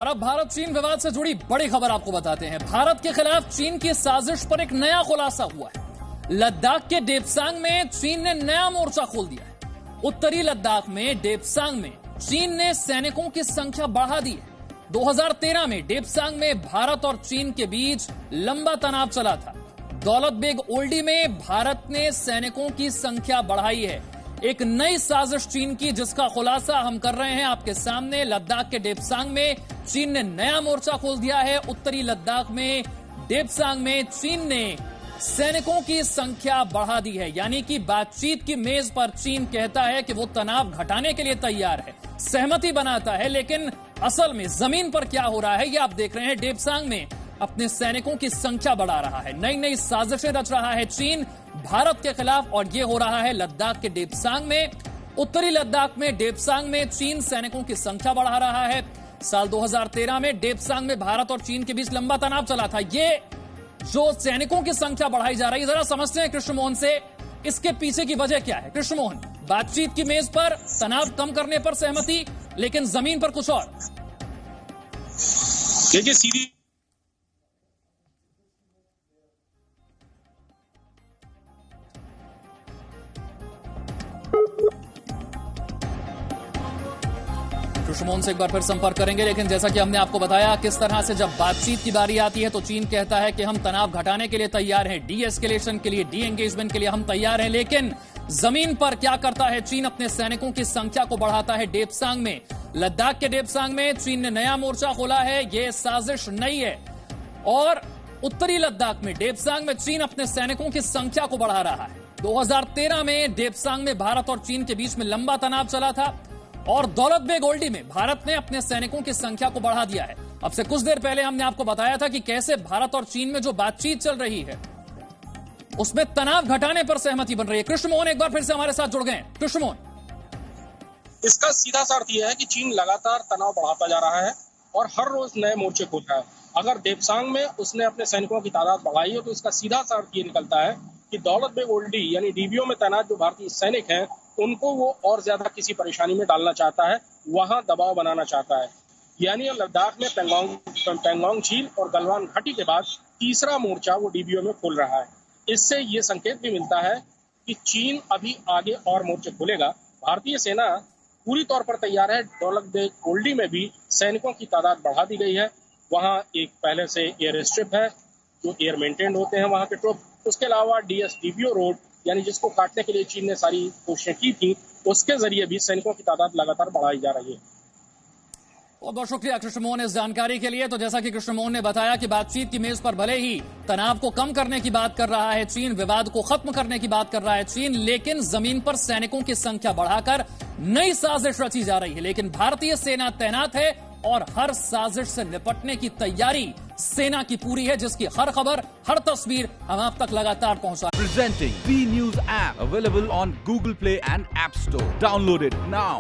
और अब भारत चीन विवाद से जुड़ी बड़ी खबर आपको बताते हैं। भारत के खिलाफ चीन की साजिश पर एक नया खुलासा हुआ है। लद्दाख के डेप्सांग में चीन ने नया मोर्चा खोल दिया है। उत्तरी लद्दाख में डेप्सांग में चीन ने सैनिकों की संख्या बढ़ा दी है। 2013 में डेप्सांग में भारत और चीन के बीच लंबा तनाव चला था। दौलत बेग ओल्डी में भारत ने सैनिकों की संख्या बढ़ाई है। एक नई साजिश चीन की, जिसका खुलासा हम कर रहे हैं आपके सामने। लद्दाख के डेप्सांग में चीन ने नया मोर्चा खोल दिया है। उत्तरी लद्दाख में डेप्सांग में चीन ने सैनिकों की संख्या बढ़ा दी है। यानी कि बातचीत की मेज पर चीन कहता है कि वो तनाव घटाने के लिए तैयार है, सहमति बनाता है, लेकिन असल में जमीन पर क्या हो रहा है ये आप देख रहे हैं। डेप्सांग में अपने सैनिकों की संख्या बढ़ा रहा है, नई नई साजिशें रच रहा है चीन भारत के खिलाफ, और ये हो रहा है लद्दाख के डेप्सांग में। उत्तरी लद्दाख में डेप्सांग में चीन सैनिकों की संख्या बढ़ा रहा है। साल 2013 में डेप्सांग में भारत और चीन के बीच लंबा तनाव चला था। ये जो सैनिकों की संख्या बढ़ाई जा रही है, जरा समझते हैं कृष्ण मोहन से इसके पीछे की वजह क्या है। कृष्ण मोहन, बातचीत की मेज पर तनाव कम करने पर सहमति, लेकिन जमीन पर कुछ और। देखिए, सीधी कृष्ण मोहन से एक बार फिर संपर्क करेंगे, लेकिन जैसा कि हमने आपको बताया किस तरह से जब बातचीत की बारी आती है तो चीन कहता है कि हम तनाव घटाने के लिए तैयार हैं, डी एस्केलेशन के लिए, डी एंगेजमेंट के लिए हम तैयार हैं। लेकिन जमीन पर क्या करता है चीन? अपने सैनिकों की संख्या को बढ़ाता है। डेप्सांग में, लद्दाख के डेप्सांग में चीन ने नया मोर्चा खोला है। यह साजिश नई है। और उत्तरी लद्दाख में डेप्सांग में चीन अपने सैनिकों की संख्या को बढ़ा रहा है। 2013 में डेप्सांग में भारत और चीन के बीच में लंबा तनाव चला था, और दौलत बेग ओल्डी में भारत ने अपने सैनिकों की संख्या को बढ़ा दिया है। अब से कुछ देर पहले हमने आपको बताया था कि कैसे भारत और चीन में जो बातचीत चल रही है उसमें तनाव घटाने पर सहमति बन रही है। कृष्ण मोहन एक बार फिर से हमारे साथ जुड़ गए। कृष्ण मोहन, इसका सीधा सा अर्थ यह है कि चीन लगातार तनाव बढ़ाता जा रहा है और हर रोज नए मोर्चे खोल रहा है। अगर डेप्सांग में उसने अपने सैनिकों की तादाद बढ़ाई है तो इसका सीधा सा अर्थ ये निकलता है कि दौलत बेग ओल्डी यानी डीबीओ में तैनात जो भारतीय सैनिक हैं उनको वो और ज्यादा किसी परेशानी में डालना चाहता है, वहां दबाव बनाना चाहता है। यानी लद्दाख में पेंगोंग झील और गलवान घाटी के बाद तीसरा मोर्चा वो डीबीओ में खोल रहा है। इससे ये संकेत भी मिलता है कि चीन अभी आगे और मोर्चे खोलेगा। भारतीय सेना पूरी तौर पर तैयार है। दौलत बेग ओल्डी में भी सैनिकों की तादाद बढ़ा दी गई है। वहाँ एक पहले से एयर स्ट्रिप है जो एयर मेंटेन होते हैं वहाँ के ट्रुप। उसके अलावा डीएसडीपीओ रोड यानी जिसको काटने के लिए चीन ने सारी कोशिशें की थी, उसके जरिए भी सैनिकों की तादाद लगातार बढ़ाई जा रही है। बहुत बहुत शुक्रिया कृष्ण मोहन इस जानकारी के लिए। तो जैसा कि कृष्ण मोहन ने बताया कि बातचीत की मेज पर भले ही तनाव को कम करने की बात कर रहा है चीन, विवाद को खत्म करने की बात कर रहा है चीन, लेकिन जमीन पर सैनिकों की संख्या बढ़ाकर नई साजिश रची जा रही है। लेकिन भारतीय सेना तैनात है और हर साजिश से निपटने की तैयारी सेना की पूरी है, जिसकी हर खबर, हर तस्वीर हम आप तक लगातार पहुंचा। Presenting V News app available on Google Play and App Store. Download it now.